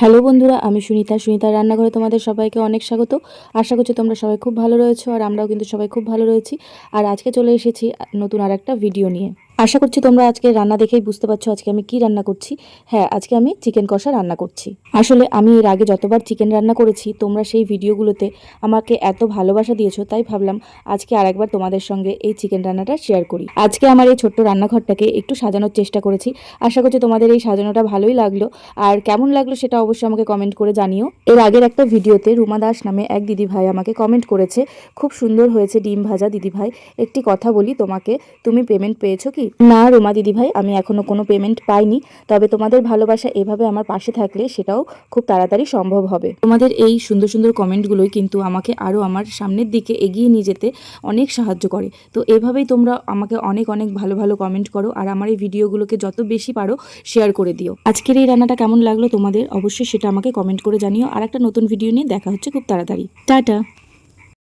Hello বন্ধুরা, আমি সুনিতার রান্নাঘরে তোমাদের সবাইকে অনেক স্বাগত। আশা করছি তোমরা সবাই খুব ভালো রয়েছো, আর আমরাও কিন্তু সবাই খুব ভালো রয়েছি। আর আজকে চলে এসেছি নতুন আর একটা ভিডিও নিয়ে। আশা করছি তোমরা আজকে রান্না দেখেই বুঝতে পারছো আজকে আমি কি রান্না করছি। হ্যাঁ, আজকে আমি চিকেন কষা রান্না করছি। আসলে আমি এর আগে যতবার চিকেন রান্না করেছি তোমরা সেই ভিডিওগুলোতে আমাকে এত ভালোবাসা দিয়েছো, তাই ভাবলাম আজকে আরেকবার তোমাদের সঙ্গে এই চিকেন রান্নাটা শেয়ার করি। আজকে আমার এই ছোট্ট রান্নাঘরটাকে একটু সাজানোর চেষ্টা করেছি। আশা করছি তোমাদের এই সাজানোটা ভালোই লাগলো, আর কেমন লাগলো সেটা অবশ্যই আমাকে কমেন্ট করে জানিও। এর আগের একটা ভিডিওতে রুমা দাস নামে এক দিদিভাই আমাকে কমেন্ট করেছে, খুব সুন্দর হয়েছে ডিম ভাজা দিদিভাই, একটি কথা বলি তোমাকে, তুমি পেমেন্ট পেয়েছো কি? না রুমা দিদিভাই, আমি এখনো কোনো পেমেন্ট পাইনি, তবে তোমাদের ভালোবাসা এভাবে আমার পাশে থাকলে সেটাও খুব তাড়াতাড়ি সম্ভব হবে। তোমাদের এই সুন্দর সুন্দর কমেন্টগুলোই কিন্তু আমাকে আরও আমার সামনের দিকে এগিয়ে নিয়ে যেতে অনেক সাহায্য করে। তো এভাবেই তোমরা আমাকে অনেক অনেক ভালো ভালো কমেন্ট করো, আর আমার এই ভিডিওগুলোকে যত বেশি পারো শেয়ার করে দিও। আজকের এই রান্নাটা কেমন লাগলো তোমাদের অবশ্যই সেটা আমাকে কমেন্ট করে জানিও। আর একটা নতুন ভিডিও নিয়ে দেখা হচ্ছে খুব তাড়াতাড়ি। টাটা।